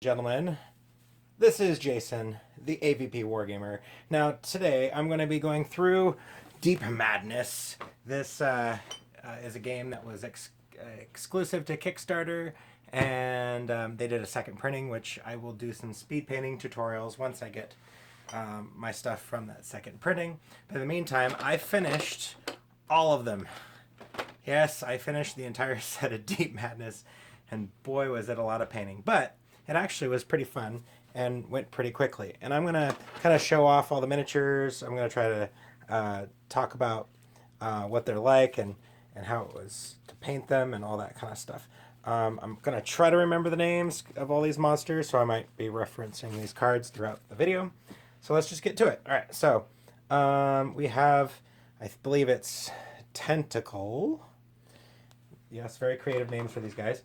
Gentlemen, this is Jason, the AVP Wargamer. Now, today I'm going to be going through Deep Madness. This is a game that was exclusive to Kickstarter, and they did a second printing, which I will do some speed painting tutorials once I get my stuff from that second printing. But in the meantime, I finished all of them. Yes, I finished the entire set of Deep Madness, and boy, was it a lot of painting. But it actually was pretty fun and went pretty quickly. And I'm going to kind of show off all the miniatures. I'm going to try to talk about what they're like and how it was to paint them and all that kind of stuff. I'm going to try to remember the names of all these monsters, so I might be referencing these cards throughout the video. So let's just get to it. All right, so we have, I believe it's Tentacle. Yes, very creative names for these guys.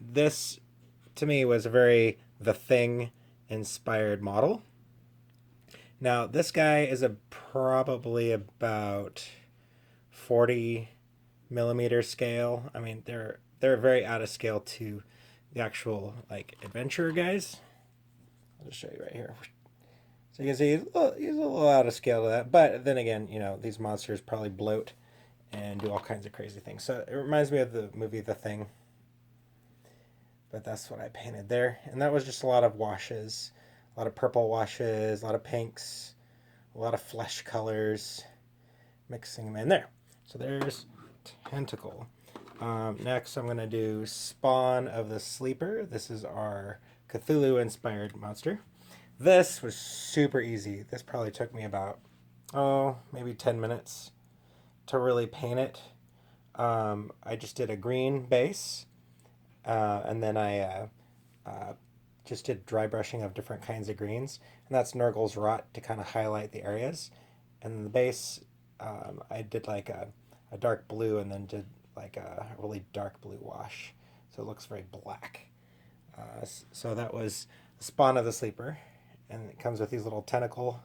This, to me, was a very The Thing inspired model. Now, this guy is probably about 40 millimeter scale. I mean, they're very out of scale to the actual like adventurer guys. I'll just show you right here. So you can see he's a little out of scale to that, but then again, you know, these monsters probably bloat and do all kinds of crazy things. So it reminds me of the movie The Thing. But that's what I painted there. And that was just a lot of washes. A lot of purple washes, a lot of pinks, a lot of flesh colors, mixing them in there. So there's Tentacle. Next I'm going to do Spawn of the Sleeper. This is our Cthulhu-inspired monster. This was super easy. This probably took me about, maybe 10 minutes to really paint it. I just did a green base. And then I just did dry brushing of different kinds of greens. And that's Nurgle's Rot to kind of highlight the areas. And then the base, I did like a dark blue and then did like a really dark blue wash. So it looks very black. So that was Spawn of the Sleeper. And it comes with these little tentacle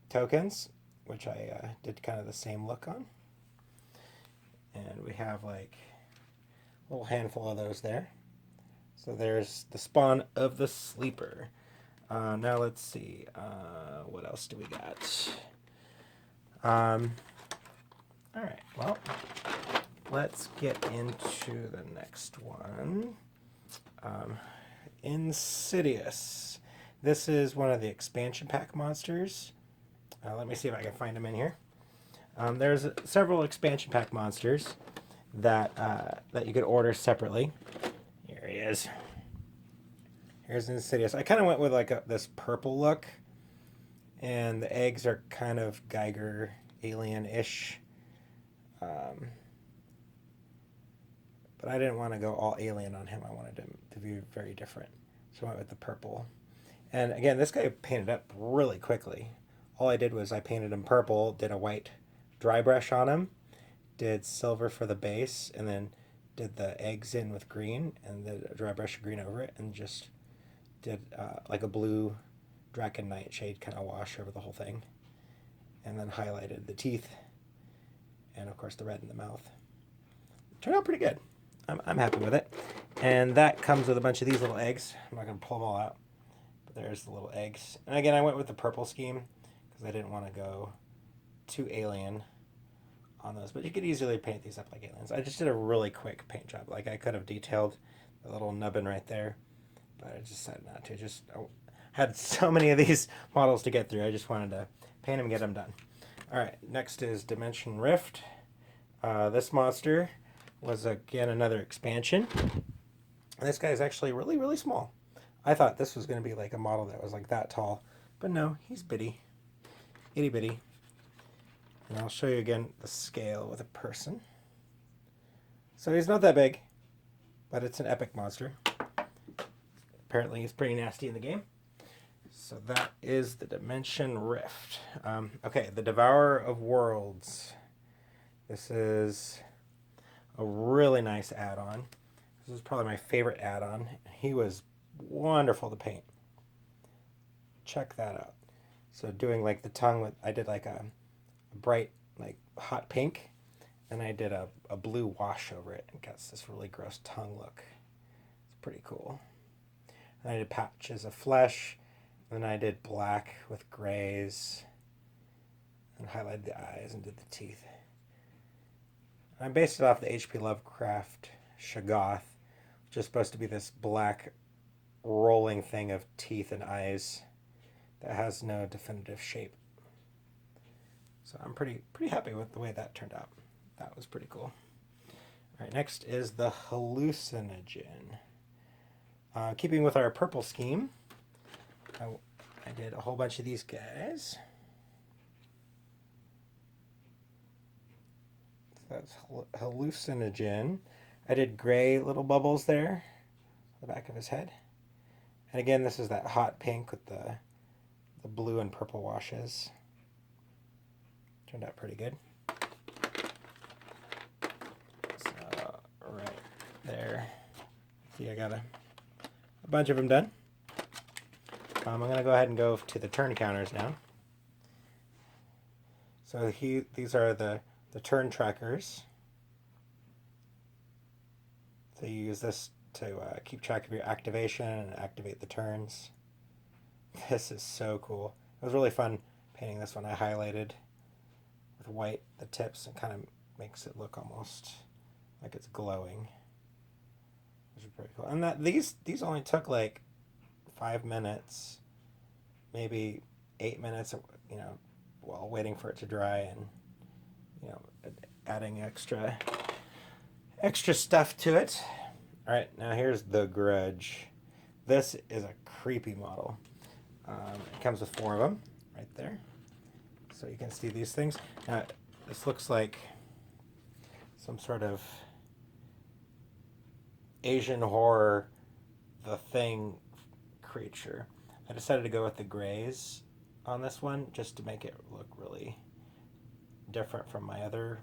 tokens, which I did kind of the same look on. And we have like a little handful of those there. So there's the Spawn of the Sleeper. Now let's see. What else do we got? All right. Well, let's get into the next one. Insidious. This is one of the expansion pack monsters. Let me see if I can find them in here. There's several expansion pack monsters that you could order separately. Here he is. Here's Insidious. I kind of went with like this purple look, and the eggs are kind of Geiger alien-ish. But I didn't want to go all alien on him. I wanted him to be very different. So I went with the purple. And again, this guy painted up really quickly. All I did was I painted him purple, did a white dry brush on him, did silver for the base, and then did the eggs in with green, and did a dry brush of green over it, and just did like a blue Draken Nightshade kind of wash over the whole thing. And then highlighted the teeth, and of course the red in the mouth. Turned out pretty good. I'm happy with it. And that comes with a bunch of these little eggs. I'm not going to pull them all out, but there's the little eggs. And again, I went with the purple scheme because I didn't want to go too alien on those, but you could easily paint these up like aliens. I just did a really quick paint job. Like I could have detailed the little nubbin right there, but I just decided not to. I had so many of these models to get through. I just wanted to paint them and get them done. All right, next is Dimension Rift. This monster was again another expansion. And this guy is actually really, really small. I thought this was going to be like a model that was like that tall, but no, he's bitty, itty bitty. And I'll show you again the scale with a person. So he's not that big, but it's an epic monster. Apparently he's pretty nasty in the game. So that is the Dimension Rift. Okay, the Devourer of Worlds. This is a really nice add-on. This is probably my favorite add-on. He was wonderful to paint. Check that out. So doing like the tongue with, I did like a bright like hot pink, and I did a blue wash over it and got this really gross tongue look. It's pretty cool. And I did patches of flesh. And then I did black with grays. And highlighted the eyes and did the teeth. I based it off the H.P. Lovecraft Shoggoth, which is supposed to be this black rolling thing of teeth and eyes that has no definitive shape. So I'm pretty happy with the way that turned out. That was pretty cool. All right, next is the Hallucinogen. Keeping with our purple scheme, I did a whole bunch of these guys. So that's Hallucinogen. I did gray little bubbles there, the back of his head. And again, this is that hot pink with the blue and purple washes. Turned out pretty good. So, right there. See, I got a bunch of them done. I'm going to go ahead and go to the turn counters now. So these are the turn trackers. So you use this to keep track of your activation and activate the turns. This is so cool. It was really fun painting this one. I highlighted with white the tips and kind of makes it look almost like it's glowing, which is pretty cool. And these only took like 5 minutes, maybe 8 minutes, while waiting for it to dry and adding extra stuff to it. All right, now here's the Grudge. This is a creepy model. It comes with 4 of them right there. So you can see these things. This looks like some sort of Asian horror, The Thing creature. I decided to go with the grays on this one just to make it look really different from my other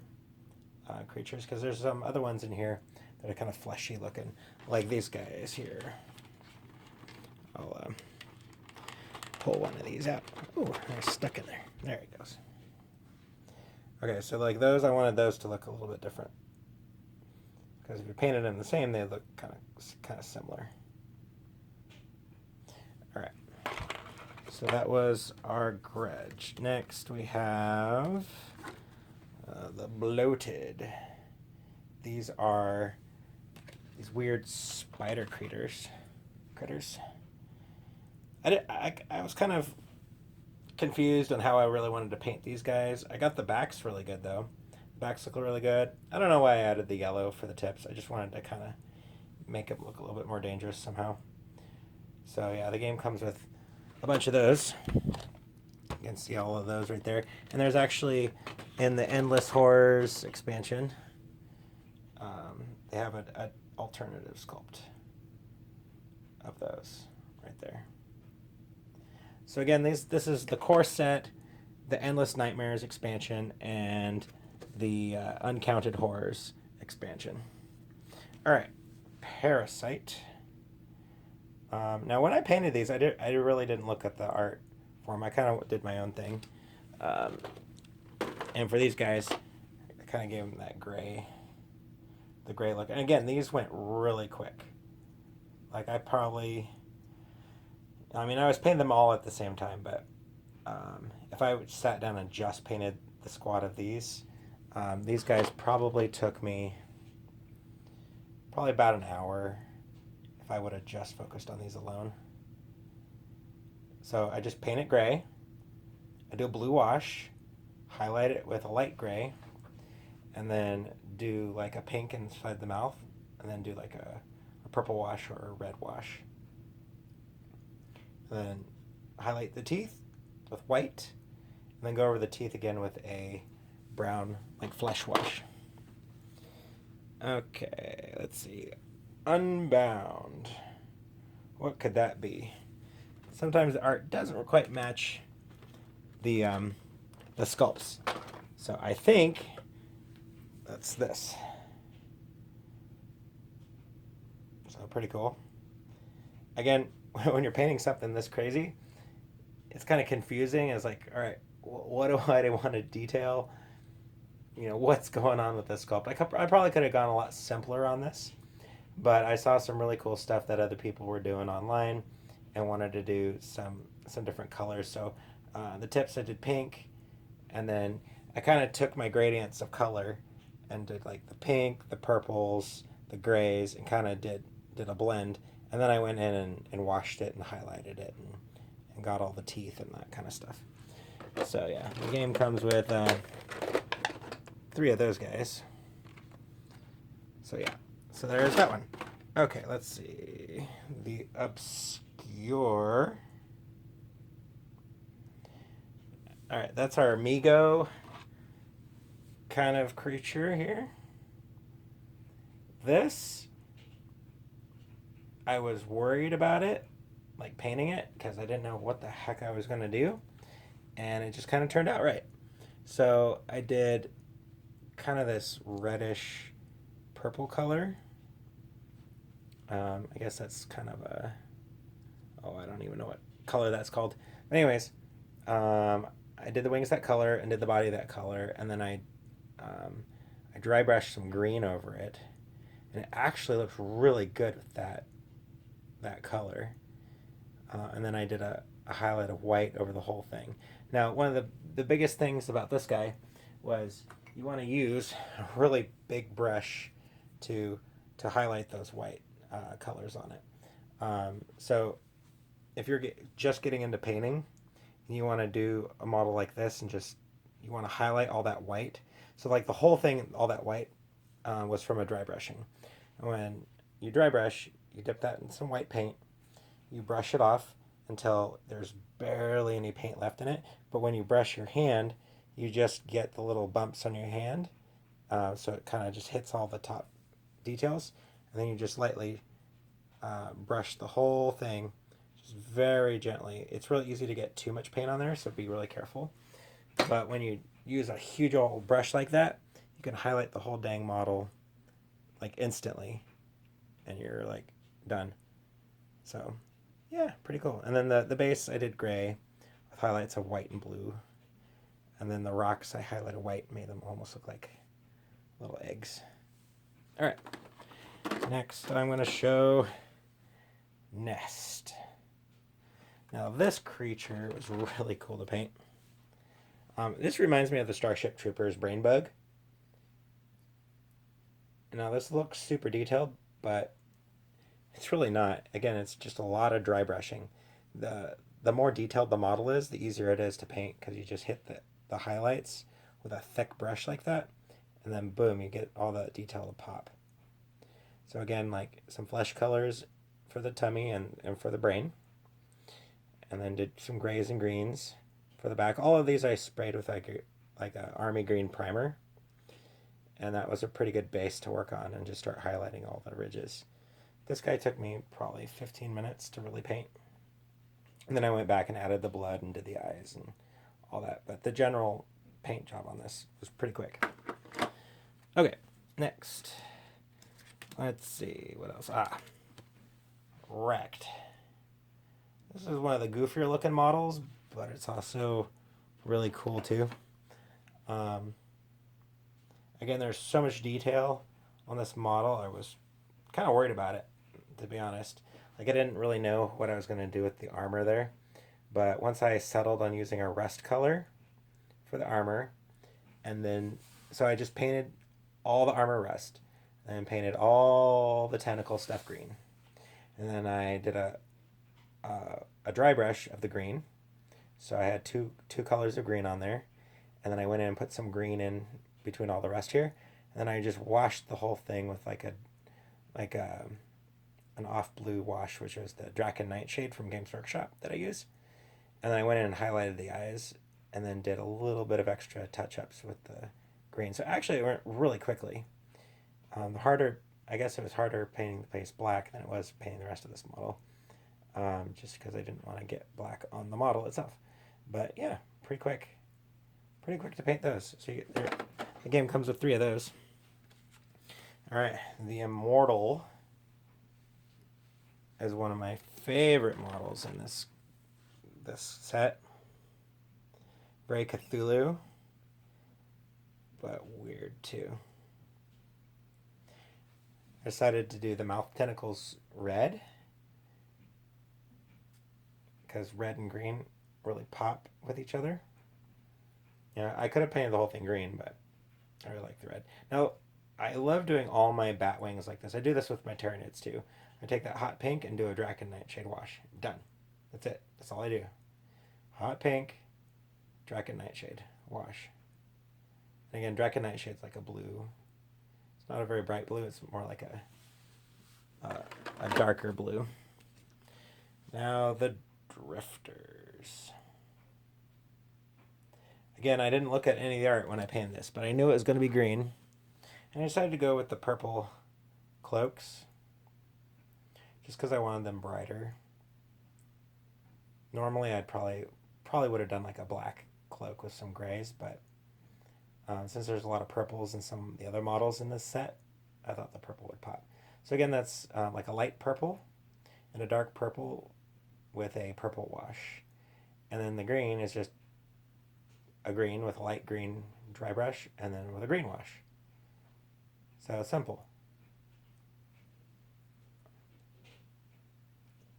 creatures, because there's some other ones in here that are kind of fleshy looking, like these guys here. I'll pull one of these out. Oh, they're stuck in there. There it goes. Okay, so like those, I wanted those to look a little bit different, because if you painted them the same, they look kind of similar. All right, so that was our Grudge. Next we have the Bloated. These are these weird spider critters. I was kind of confused on how I really wanted to paint these guys. I got the backs really good though. The backs look really good. I don't know why I added the yellow for the tips. I just wanted to kind of make it look a little bit more dangerous somehow. So yeah, the game comes with a bunch of those. You can see all of those right there. And there's actually, in the Endless Horrors expansion, they have an alternative sculpt of those right there. So again, this is the core set, the Endless Nightmares expansion, and the Uncounted Horrors expansion. All right, Parasite. Now, when I painted these, I really didn't look at the art for them. I kind of did my own thing. And for these guys, I kind of gave them that the gray look. And again, these went really quick. Like I was painting them all at the same time, but if I sat down and just painted the squad of these guys probably took me about an hour if I would have just focused on these alone. So I just paint it gray. I do a blue wash, highlight it with a light gray, and then do like a pink inside the mouth, and then do like a purple wash or a red wash. And then highlight the teeth with white, and then go over the teeth again with a brown, like flesh wash. Okay, let's see. Unbound. What could that be? Sometimes the art doesn't quite match the sculpts. So I think that's this. So pretty cool. Again, when you're painting something this crazy, it's kind of confusing. It's like, all right, what do I want to detail? What's going on with this sculpt? I probably could have gone a lot simpler on this, But I saw some really cool stuff that other people were doing online and wanted to do some different colors. So the tips I did pink, and then I kind of took my gradients of color and did like the pink, the purples, the grays, and kind of did a blend. And then I went in and washed it and highlighted it and got all the teeth and that kind of stuff. So yeah, the game comes with 3 of those guys. So yeah, so there's that one. Okay, let's see. The obscure. All right, that's our Amigo kind of creature here. This, I was worried about it, like painting it, because I didn't know what the heck I was going to do. And it just kind of turned out right. So I did kind of this reddish purple color. I guess that's kind of a... Oh, I don't even know what color that's called. But anyways, I did the wings that color and did the body that color. And then I dry brushed some green over it. And it actually looks really good with that color. And then I did a highlight of white over the whole thing. Now, one of the biggest things about this guy was you want to use a really big brush to highlight those white colors on it. So if you're just getting into painting and you want to do a model like this and just you want to highlight all that white. So like the whole thing, all that white was from a dry brushing. And when you dry brush, you dip that in some white paint, you brush it off until there's barely any paint left in it. But when you brush your hand, you just get the little bumps on your hand. So it kind of just hits all the top details. And then you just lightly brush the whole thing, just very gently. It's really easy to get too much paint on there, so be really careful. But when you use a huge old brush like that, you can highlight the whole dang model like instantly. And you're like done. So yeah, pretty cool. And then the base I did gray with highlights of white and blue. And then the rocks I highlighted white and made them almost look like little eggs. All right. Next, I'm going to show Nest. Now, this creature was really cool to paint. This reminds me of the Starship Troopers brain bug. Now, this looks super detailed, but it's really not. Again, it's just a lot of dry brushing. The more detailed the model is, the easier it is to paint because you just hit the highlights with a thick brush like that, and then boom, you get all the detail to pop. So again, like some flesh colors for the tummy and for the brain, and then did some grays and greens for the back. All of these I sprayed with like a army green primer, and that was a pretty good base to work on and just start highlighting all the ridges. This guy took me probably 15 minutes to really paint. And then I went back and added the blood and did the eyes and all that. But the general paint job on this was pretty quick. Okay, next. Let's see, what else? Rekt. This is one of the goofier looking models, but it's also really cool too. Again, there's so much detail on this model. I was kind of worried about it, to be honest. Like I didn't really know what I was going to do with the armor there. But once I settled on using a rust color for the armor, and then, so I just painted all the armor rust, and painted all the tentacle stuff green. And then I did a dry brush of the green. So I had two colors of green on there. And then I went in and put some green in between all the rest here. And then I just washed the whole thing with an off blue wash, which was the Draken Nightshade from Games Workshop that I use. And then I went in and highlighted the eyes and then did a little bit of extra touch-ups with the green. So actually it went really quickly. I guess it was harder painting the face black than it was painting the rest of this model. Just because I didn't want to get black on the model itself. But yeah, pretty quick to paint those. So the game comes with 3 of those. All right, the Immortal is one of my favorite models in this set. Very Cthulhu, but weird too. decided to do the mouth tentacles red, because red and green really pop with each other. Yeah, I could have painted the whole thing green, but I really like the red. Now, I love doing all my bat wings like this. I do this with my Tyranids too. I take that hot pink and do a Draken Nightshade wash. Done. That's it. That's all I do. Hot pink, Draken Nightshade wash. And again, Draken Nightshade's like a blue. It's not a very bright blue. It's more like a darker blue. Now the drifters. Again, I didn't look at any of the art when I painted this, but I knew it was going to be green. And I decided to go with the purple cloaks, just because I wanted them brighter. Normally, I'd probably would have done like a black cloak with some grays, but since there's a lot of purples in some of the other models in this set, I thought the purple would pop. So again, that's like a light purple and a dark purple with a purple wash. And then the green is just a green with a light green dry brush and then with a green wash. So simple.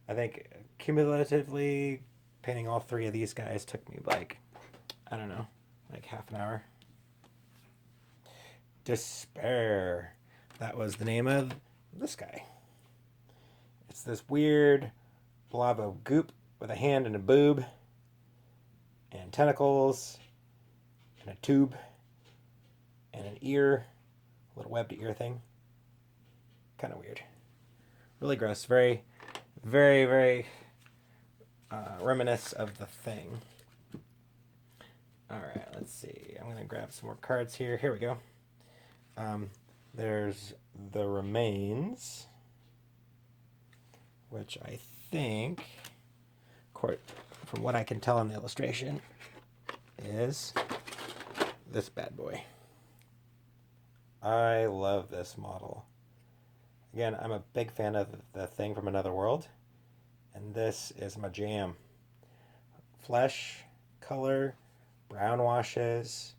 I think cumulatively painting all three of these guys took me like, I don't know, like half an hour. Despair. That was the name of this guy. It's this weird blob of goop with a hand and a boob and tentacles and a tube and an ear, a little webbed ear thing. Kind of weird. Really gross. Very, very, very reminiscent of the Thing. Alright, let's see. I'm going to grab some more cards here. Here we go. There's the Remains, which I think, from what I can tell in the illustration, is this bad boy. I love this model. Again, I'm a big fan of the Thing from Another World, and this is my jam. Flesh color, brown washes,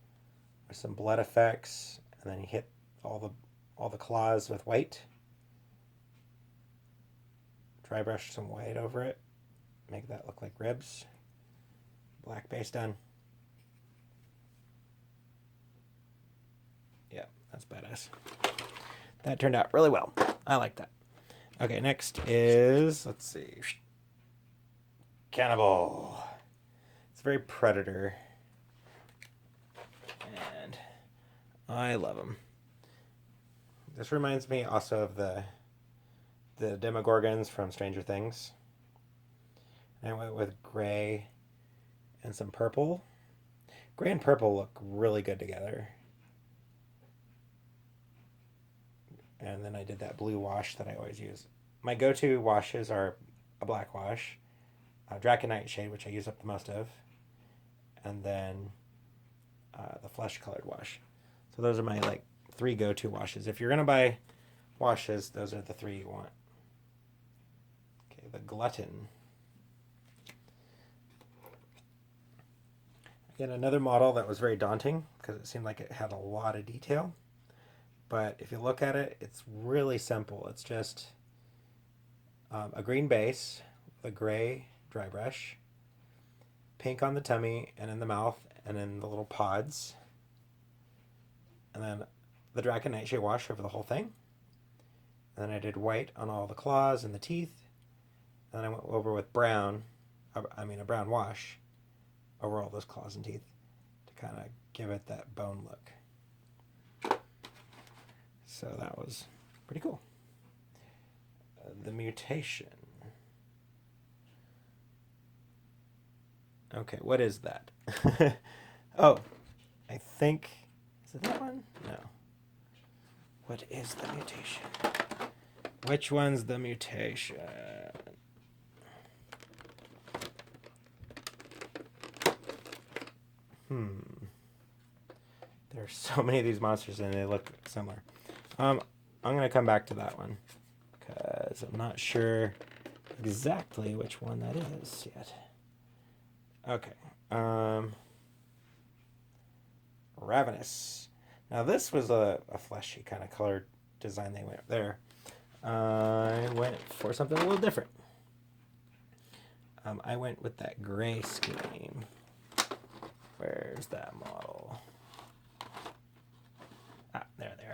with some blood effects, and then you hit all the claws with white. Dry brush some white over it, make that look like ribs. Black base done. Yeah, that's badass. That turned out really well. I like that. Okay, next is, let's see, Cannibal. It's very Predator. And I love him. This reminds me also of the Demogorgons from Stranger Things. And I went with gray and some purple. Gray and purple look really good together. And then I did that blue wash that I always use. My go-to washes are a black wash, a Draken Nightshade, which I use up the most of, and then the flesh-colored wash. So those are my like 3 go-to washes. If you're gonna buy washes, those are the 3 you want. Okay, the Glutton. Again, another model that was very daunting because it seemed like it had a lot of detail. But if you look at it, it's really simple. It's just a green base with a gray dry brush, pink on the tummy and in the mouth and in the little pods, and then the Draken Nightshade wash over the whole thing. And then I did white on all the claws and the teeth. And then I went over with brown, a brown wash over all those claws and teeth to kind of give it that bone look. So that was pretty cool. The Mutation. Okay, what is that? Oh, I think... Is it that one? No. What is the Mutation? Which one's the Mutation? There's so many of these monsters and they look similar. I'm going to come back to that one because I'm not sure exactly which one that is yet. Okay. Ravenous. Now this was a fleshy kind of colored design they went there. I went for something a little different. I went with that gray scheme. Where's that model? Ah, there they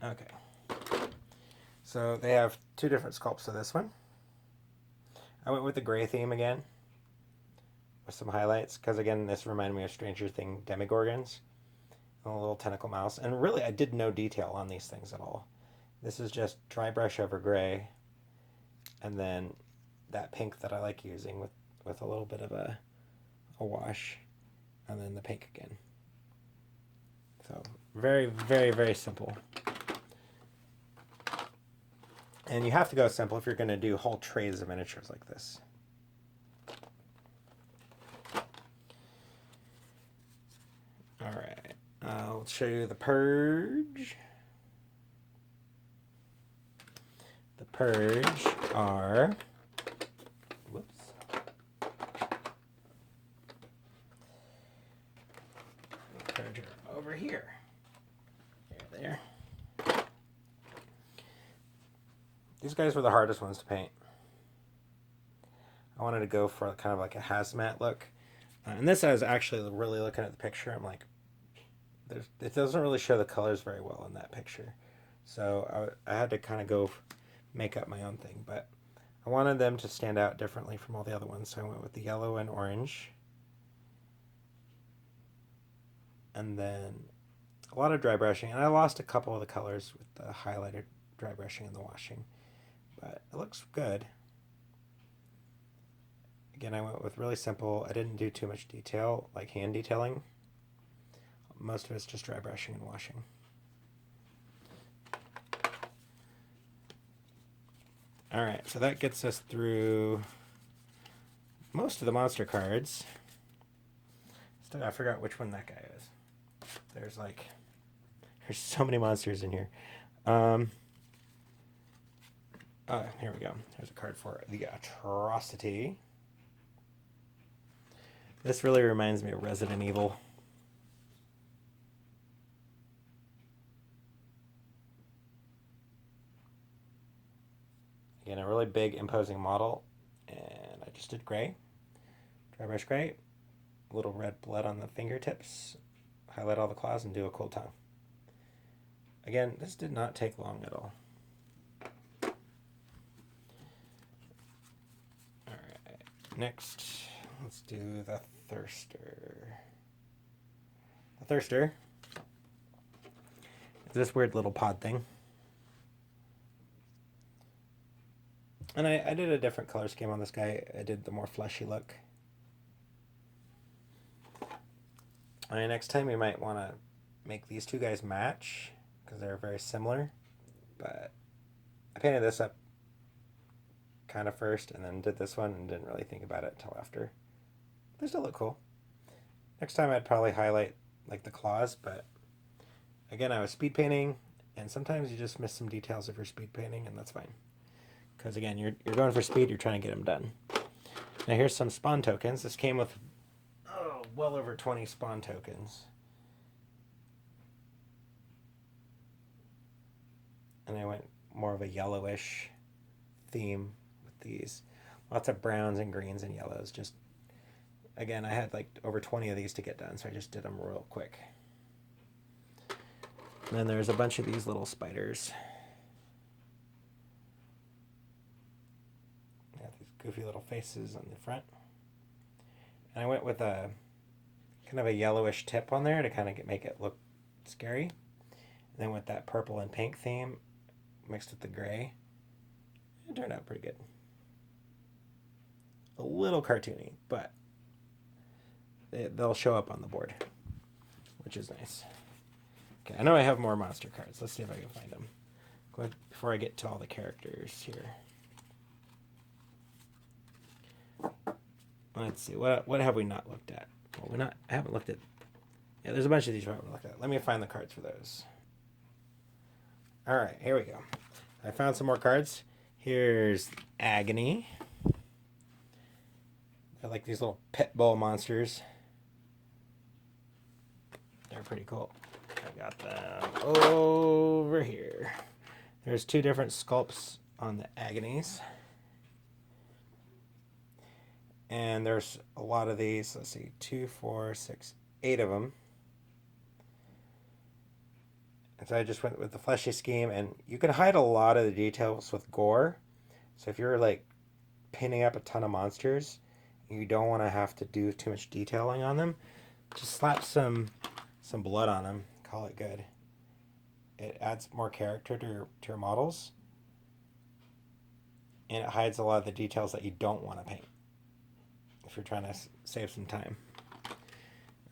are. Okay. So they have two different sculpts of this one. I went with the gray theme again, with some highlights, because again, this reminded me of Stranger Things Demogorgons, and a little tentacle mouse. And really, I did no detail on these things at all. This is just dry brush over gray, and then that pink that I like using with a little bit of a wash, and then the pink again. So very, very, very simple. And you have to go simple if you're going to do whole trays of miniatures like this. All right, I'll show you the Purge. The Purge are... Whoops. The Purge are over here. There. These guys were the hardest ones to paint. I wanted to go for kind of like a hazmat look. And this, I was actually really looking at the picture. I'm like, it doesn't really show the colors very well in that picture. So I had to kind of go make up my own thing. But I wanted them to stand out differently from all the other ones. So I went with the yellow and orange. And then a lot of dry brushing. And I lost a couple of the colors with the highlighted dry brushing and the washing. But it looks good. Again, I went with really simple. I didn't do too much detail, like hand detailing. Most of it's just dry brushing and washing. All right, so that gets us through most of the monster cards. Still, I forgot which one that guy is. There's so many monsters in here. Here we go. There's a card for the Atrocity. This really reminds me of Resident Evil. Again, a really big, imposing model. And I just did gray. Dry brush gray. A little red blood on the fingertips. Highlight all the claws and do a cool tongue. Again, this did not take long at all. Next, let's do the Thirster. The Thirster is this weird little pod thing. And I did a different color scheme on this guy. I did the more fleshy look. Next time you might want to make these two guys match, because they're very similar. But I painted this up kind of first, and then did this one and didn't really think about it until after. They still look cool. Next time I'd probably highlight like the claws, but again, I was speed painting, and sometimes you just miss some details if you're speed painting, and that's fine. Because again, you're going for speed, you're trying to get them done. Now here's some spawn tokens. This came with well over 20 spawn tokens. And I went more of a yellowish theme with these. Lots of browns and greens and yellows. Just, again, I had like over 20 of these to get done, so I just did them real quick. And then there's a bunch of these little spiders. They have these goofy little faces on the front. And I went with a kind of a yellowish tip on there to kind of make it look scary. And then with that purple and pink theme mixed with the gray, it turned out pretty good. A little cartoony, but they'll show up on the board, which is nice. Okay, I know I have more monster cards. Let's see if I can find them. Go ahead, before I get to all the characters here. Let's see, what have we not looked at? Well, I haven't looked at... Yeah, there's a bunch of these I haven't looked at. Let me find the cards for those. All right, here we go. I found some more cards. Here's Agony. They're like these little pit bull monsters. They're pretty cool. I got them over here. There's 2 different sculpts on the Agonies. And there's a lot of these. Let's see, 2, 4, 6, 8 of them. And so I just went with the Fleshy scheme, and you can hide a lot of the details with gore. So if you're like painting up a ton of monsters, you don't want to have to do too much detailing on them. Just slap some blood on them. Call it good. It adds more character to your models, and it hides a lot of the details that you don't want to paint if you're trying to save some time.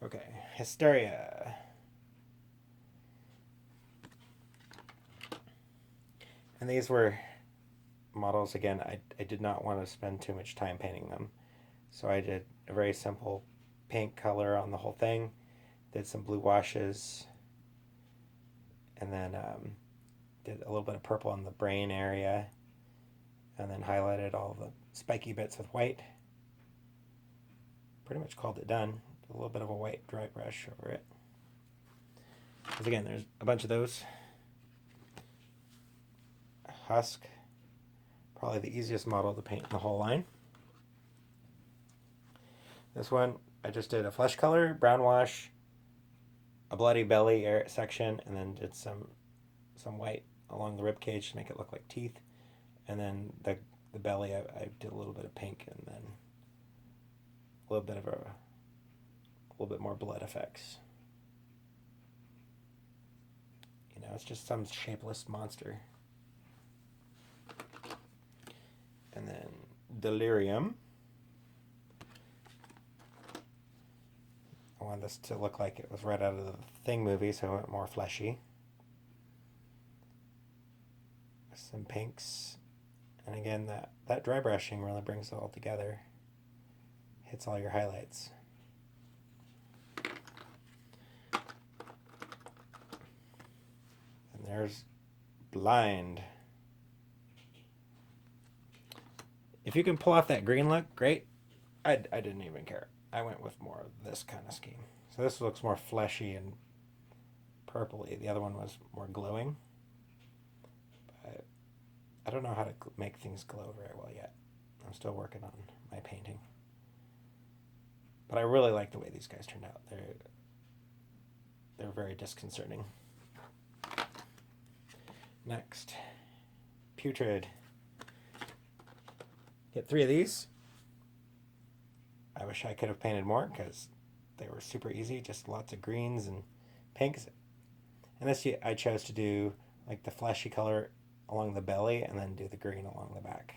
Okay, Hysteria. And these were models, again, I did not want to spend too much time painting them. So I did a very simple paint color on the whole thing, did some blue washes, and then did a little bit of purple on the brain area, and then highlighted all the spiky bits with white. Pretty much called it done. A little bit of a white dry brush over it. Because again, there's a bunch of those. Husk, probably the easiest model to paint in the whole line. This one, I just did a flesh color, brown wash, a bloody belly section, and then did some white along the rib cage to make it look like teeth. And then the belly, I did a little bit of pink, and then a little bit more blood effects. You know, it's just some shapeless monster. And then Delirium. I wanted this to look like it was right out of the Thing movie, so I went more fleshy. Some pinks. And again, that dry brushing really brings it all together. Hits all your highlights. And there's Blind. If you can pull off that green look, great. I didn't even care. I went with more of this kind of scheme. So this looks more fleshy and purpley. The other one was more glowing. But I don't know how to make things glow very well yet. I'm still working on my painting. But I really like the way these guys turned out. They're very disconcerting. Next, Putrid. Get 3 of these. I wish I could have painted more because they were super easy, just lots of greens and pinks. And this I chose to do like the fleshy color along the belly and then do the green along the back.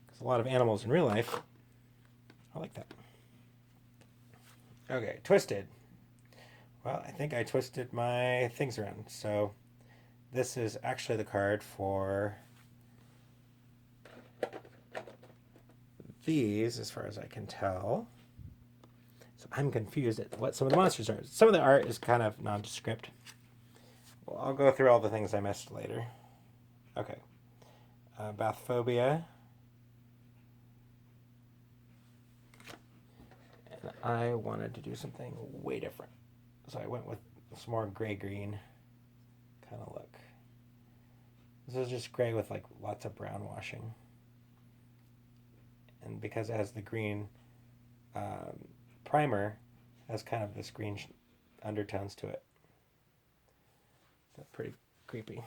Because a lot of animals in real life are like that. Okay, Twisted. Well, I think I twisted my things around. So this is actually the card for these, as far as I can tell. So I'm confused at what some of the monsters are. Some of the art is kind of nondescript. Well, I'll go through all the things I missed later. Okay. Phobia. And I wanted to do something way different. So I went with some more gray-green kind of look. This is just gray with like lots of brown washing. And because it has the green primer, it has kind of this green undertones to it. So pretty creepy.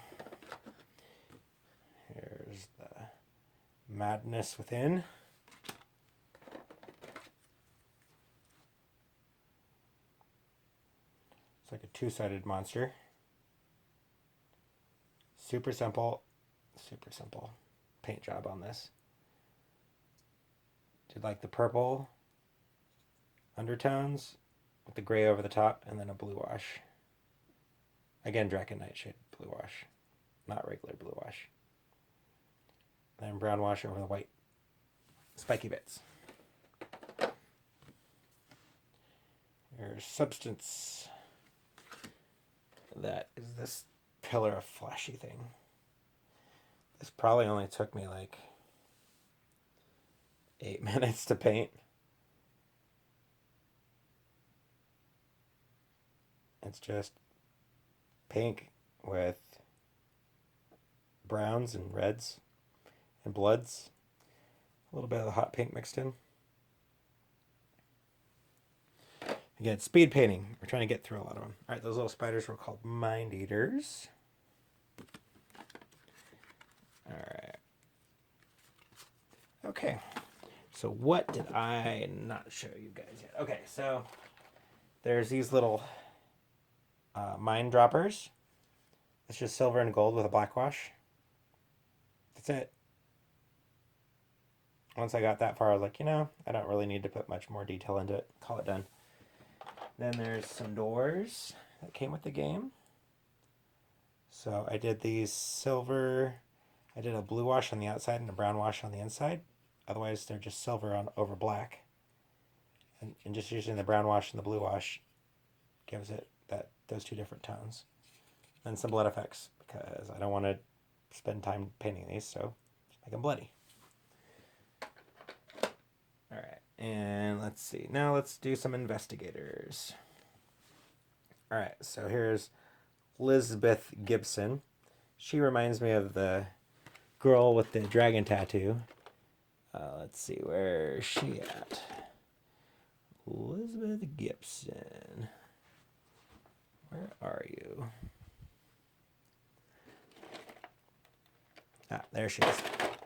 Here's the madness within. It's like a 2-sided monster. Super simple paint job on this. Did like the purple undertones with the gray over the top, and then a blue wash. Again, Draken Nightshade blue wash, not regular blue wash. Then brown wash over the white spiky bits. There's Substance. That is this pillar of flashy thing. This probably only took me like 8 minutes to paint. It's just pink with browns and reds and bloods. A little bit of the hot pink mixed in. Again, speed painting. We're trying to get through a lot of them. All right, those little spiders were called Mind Eaters. All right. Okay. So what did I not show you guys yet? Okay, so there's these little mind droppers. It's just silver and gold with a black wash. That's it. Once I got that far, I was like, I don't really need to put much more detail into it. Call it done. Then there's some doors that came with the game. So I did these silver. I did a blue wash on the outside and a brown wash on the inside. Otherwise, they're just silver over black. And just using the brown wash and the blue wash gives it those two different tones. And some blood effects, because I don't want to spend time painting these, so just make them bloody. All right, and let's see. Now let's do some investigators. All right, so here's Lizbeth Gibson. She reminds me of the girl with the dragon tattoo. Let's see, where is she at? Lizbeth Gibson. Where are you? Ah, there she is. Of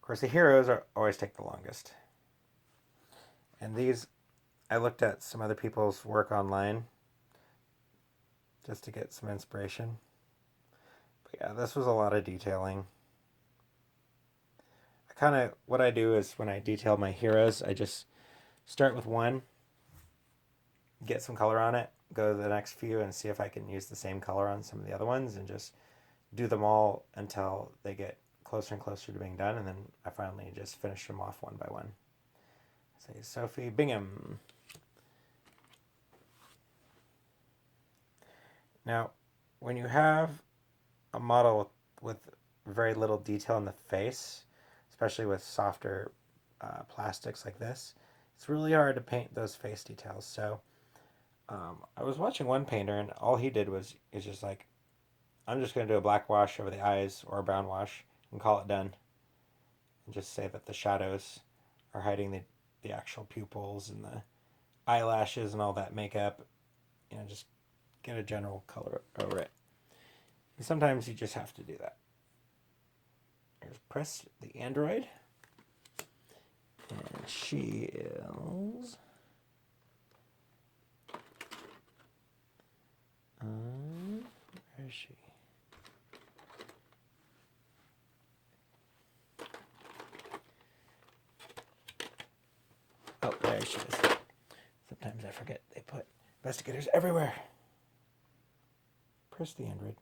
course, the heroes always take the longest. And these, I looked at some other people's work online just to get some inspiration. But yeah, this was a lot of detailing. What I do is when I detail my heroes, I just start with one, get some color on it, go to the next few and see if I can use the same color on some of the other ones, and just do them all until they get closer and closer to being done, and then I finally just finish them off one by one. Say Sophie Bingham. Now, when you have a model with very little detail in the face, especially with softer plastics like this, it's really hard to paint those face details. So I was watching one painter, and all he did is just like, I'm just going to do a black wash over the eyes or a brown wash and call it done. And just say that the shadows are hiding the actual pupils and the eyelashes and all that makeup. Just get a general color over it. And sometimes you just have to do that. Here's Press, the android. And she is... where is she? Oh, there she is. Sometimes I forget they put investigators everywhere. Press the android.